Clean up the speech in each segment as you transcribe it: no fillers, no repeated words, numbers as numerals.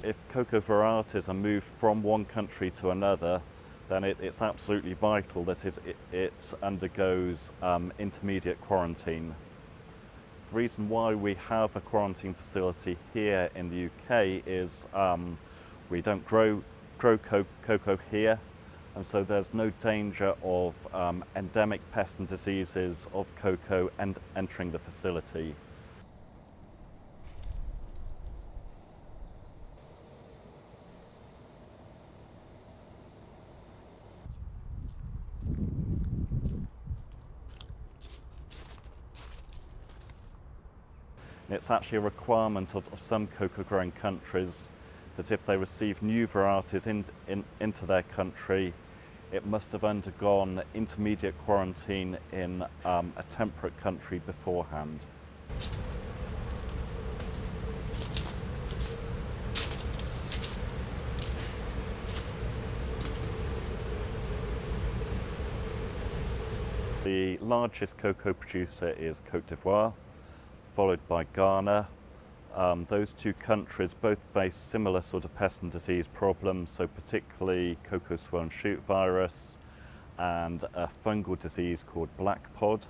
if cocoa varieties are moved from one country to another, then it's absolutely vital that it undergoes intermediate quarantine. The reason why we have a quarantine facility here in the UK is we don't grow cocoa here, and so there's no danger of endemic pests and diseases of cocoa entering the facility. It's actually a requirement of some cocoa growing countries that if they receive new varieties into their country, it must have undergone intermediate quarantine in a temperate country beforehand. The largest cocoa producer is Côte d'Ivoire, followed by Ghana. Those two countries both face similar sort of pest and disease problems, so particularly cocoa swirl and shoot virus and a fungal disease called black pod.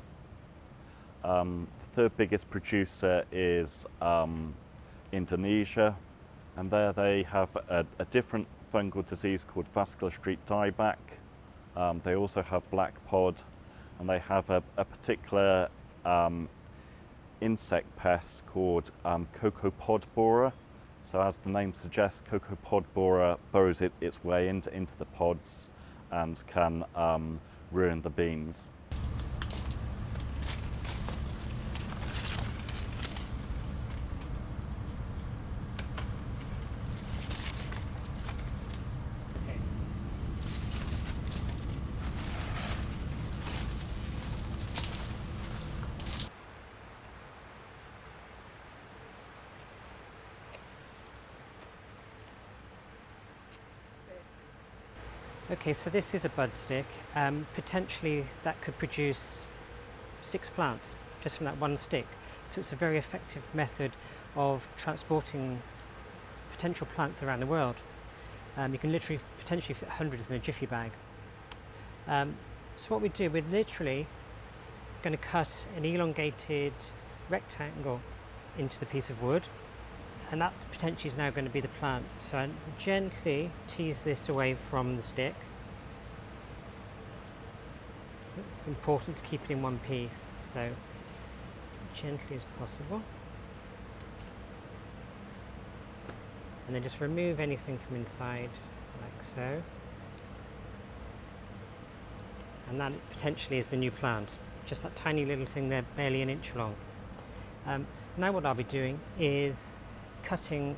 The third biggest producer is Indonesia, and there they have a different fungal disease called vascular streak dieback. They also have black pod, and they have a particular insect pest called cocoa pod borer. So as the name suggests, cocoa pod borer burrows its way into the pods and can ruin the beans. Okay, so this is a bud stick. Potentially that could produce 6 plants just from that one stick. So it's a very effective method of transporting potential plants around the world. You can literally potentially fit hundreds in a jiffy bag. So what we do, we're literally going to cut an elongated rectangle into the piece of wood, and that potentially is now going to be the plant. So I gently tease this away from the stick. It's important to keep it in one piece, so gently as possible. And then just remove anything from inside, like so. And that potentially is the new plant. Just that tiny little thing there, barely an inch long. Now what I'll be doing is cutting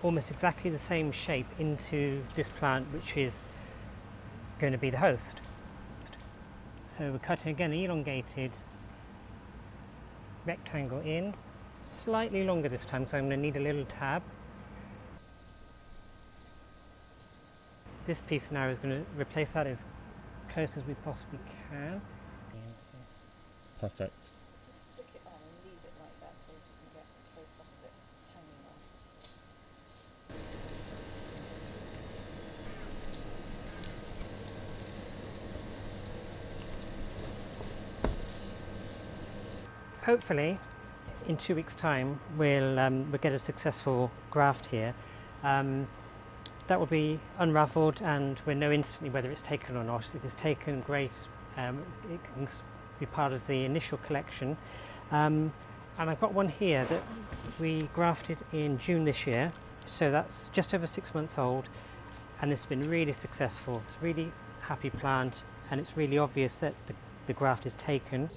almost exactly the same shape into this plant, which is going to be the host. So we're cutting again an elongated rectangle in, slightly longer this time, so I'm going to need a little tab. This piece now is going to replace that as close as we possibly can. Perfect. Just stick it on and leave it like that so you can get close up of it hanging on. Hopefully, in 2 weeks' time, we'll get a successful graft here. That will be unravelled, and we'll know instantly whether it's taken or not. If it's taken, great. It can be part of the initial collection. And I've got one here that we grafted in June this year, so that's just over 6 months old, and it's been really successful. It's a really happy plant, and it's really obvious that the graft is taken.